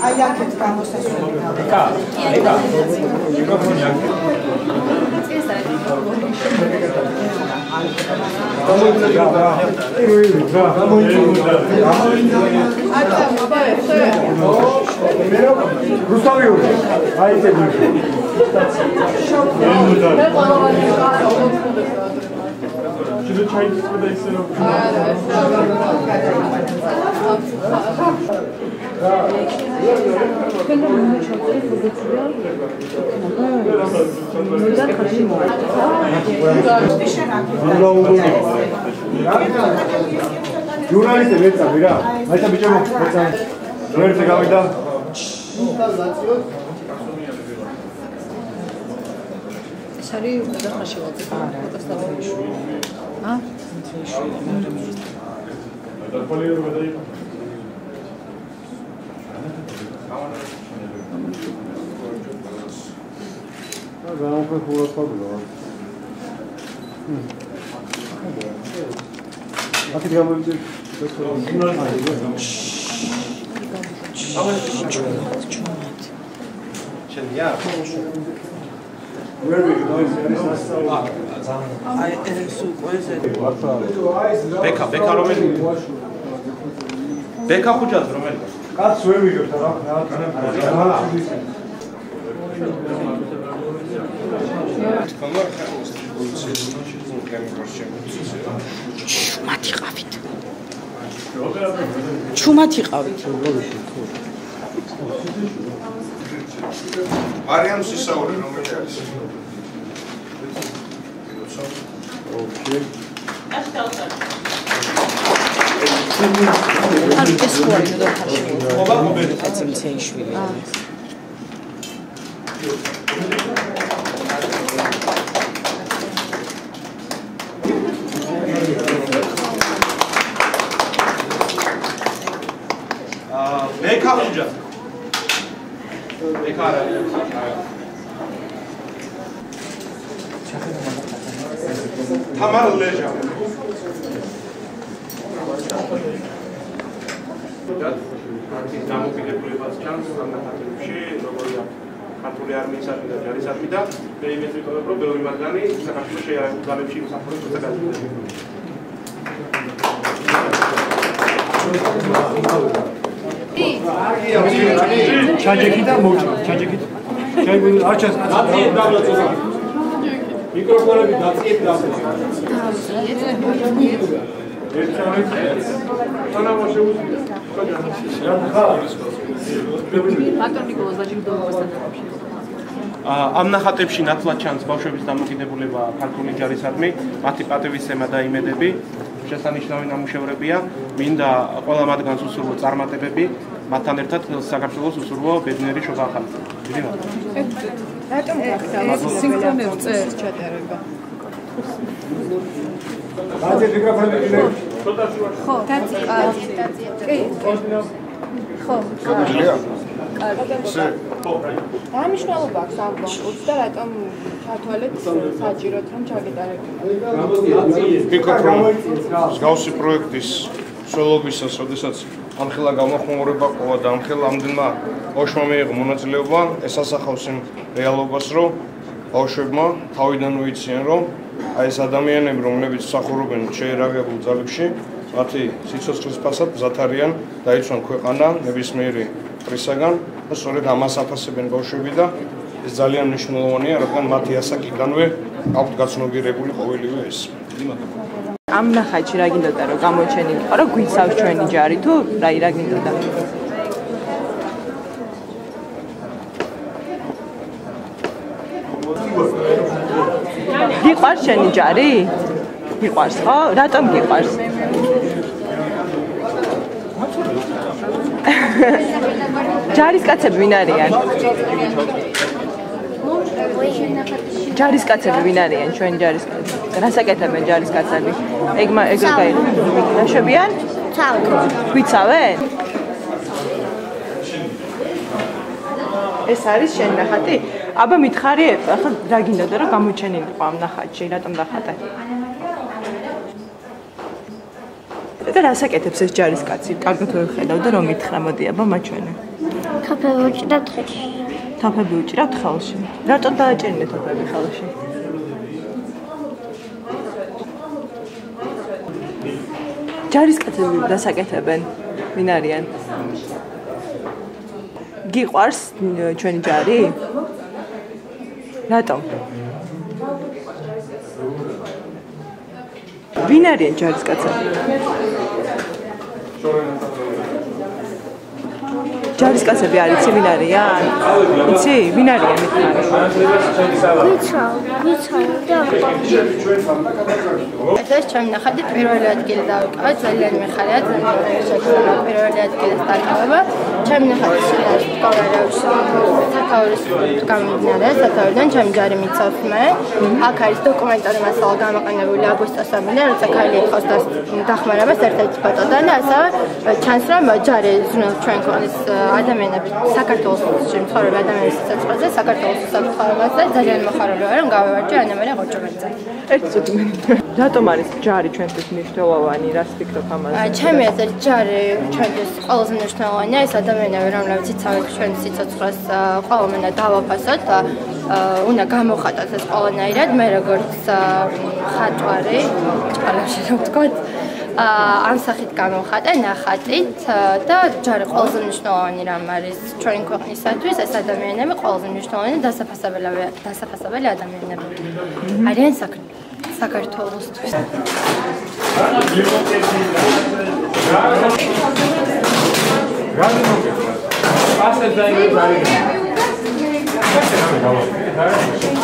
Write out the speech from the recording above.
Ai anche გამოსასვლელი ჟურნალისტები ეცავი რა, მაიცა ბიჭებო, ეცავი. რომერზე გავიდა? ეს არის უძახაში ვაძე. აა? Beka რომელი? Beka ხუჭას რომელი? კაც ვერ ვიგებთ რა. ჩუმად იყავით. მარიამს ისაური რომელი არის? არის ეს ხო არის და ხაში მცენიშვილი. Beka ხუჭა. Beka არა. თამარ ლეჟა. დამოკიდებულებას ჩანს სამნახატებში, როგორია ქართული არმიის და ჯარის არმი და მე იმედი ვიტოვებ, რომ ბევრი მათგანი საქართველოს შეიარაღებულ ძალებში მსახურობს როცა გაჩნდება. ჩაჯექი და მოჭი, ჩაჯექი. ჩაიგული არ ჩანს. დაციეთ დაბლაწება. მიკროფონები დაციეთ და ამ ნახატებში ნათლად ჩანს ბავშვების დამოკიდებულება ქართული ჯარის არმი, მათი პატივისცემა და იმედები, შესანიშნავი ნამუშევრებია, მინდა ყველა მათგანს უსურვო წარმატებები, მათთან ერთად საქართველოს უსურვო ბედნიერი შობა ახალწლი. დიდი მადლობა. რატომ გახსოვთ სინქრონებს წერს ჩატარება? დაძე მიკროფონები გინე. ხო, დაცი. კი. ხო. გაგიძლია? რა მნიშვნელობა აქვს ამ კონკურსს და რატომ ჩათვალეთ საჭიროდ რომ ჩაგეტარებინა? ვფიქრობ რომ მსგავსი პროექტის სრულობისას, როდესაც ამხელა გამოხმაურება ყოლა და ამხელა ამდენმა ბავშვმა მიიღო მონაწილეობა, ეს ასახავს იმ რეალობას, რომ ბავშვებმა თავიდან უიციან, რომ აი ეს ადამიანები, რომლებიც მსახურობენ შეიარაღებულ ძალებში, მათი სიცოცხლის ფასად მზად არიან დაიცვან ქვეყანა ნებისმიერი პრისაგან და სწორედ ამას აფასებენ ბავშვები და ეს ძალიან მნიშვნელოვანია, რადგან მათი ასაკიდანვე აქვთ გაცნობიერებული ყოველივე ეს. დიდი მადლობა. ამ ნახატში რა გინდოდა რომ გამოჩენილიყო, რომ გვიცავს ჩვენი ჯარი თუ რა გინდოდა? გიყვარს შენი ჯარი? გიყვარს ხო? რატომ გიყვარს? ჯარისკაცები ვინ არიან? ჯარისკაცები ვინ არიან ჩვენ ჯარისკაცები? რასაკეთებენ ჯარისკაცები? ეგ გაიშვებიან? გვიცავენ? ეს არის შენი ნახატი? აბა მითხარი, ახლა რა გინდოდა რომ გამოჩენილიყო ამ ნახატში, რატომ ნახატე? და რასაკეთებს ეს ჯარისკაცი? კარგად ვერ ხედავ და რომ მითხრა, მოდი აბა მაჩვენე. თაფები უჭირავთ ხელში. თაფები უჭირავთ ხელში. რატომ დააჭერინე თაფები ხელში? ჯარისკაცები რასაკეთებენ? ვინ არიან? გიყვარს ჩვენი ჯარი? რატომ? ვინ არიან ჯარისკაცები? ჯარისკაცები არ იცი ვინ არიან? იცი? ვინ არიან მითხრა? ვიცავ და ეს ჩემი ნახატი პირველი ადგილი დავიკავე, ძალიან მიხარია, ძალიან პირველი ადგილის დაკავება. ჩემი ნახატი სკოლაში სათაურის გამიმდინარე, სათაურიდან ჩემი ჯარი მიცავს მე. აქ არის დოკუმენტური მასალა გამოყენებული აგვისტოსამდე, როცა ქალი ეთქავს დახმარებას ერთ-ერთ ფოტოდან და ასევე ჩანს რომ ჯარი ზრუნავს ჩვენ ქვეყნის ადამიანებს საქართველოს შემთხვევაში ადამიანის სიცოცხლეზე, საქართველოს სამწუხაროზე ძალიან მოხარული ვარ რომ გავევარჯე ანამერე ყოჭობეძე. ერთი წუთი რატომ არის ჯარი ჩვენთვის მნიშვნელოვანი? რას ფიქრობ ამაზე? ჩემი აზრით ჯარი ჩვენთვის ყველაზე მნიშვნელოვანია ეს ადამიანები რომლებიც იცავენ ჩვენს სიცოცხლეს ყველანაირად დავაფასოთ და უნდა გამოხატოთ ეს ყველანაირად მე როგორც ხატვარი ჭალაში რომ ვთქვათ ამ სახით გამოვხატე ნახატით და ჯარი ყველაზე მნიშვნელოვანი რამ არის ჩვენი ქვეყნისათვის ეს ადამიანები ყველაზე მნიშვნელოვანი დასაფასებელი ადამიანები არიან საქართველოსთვის Gracias.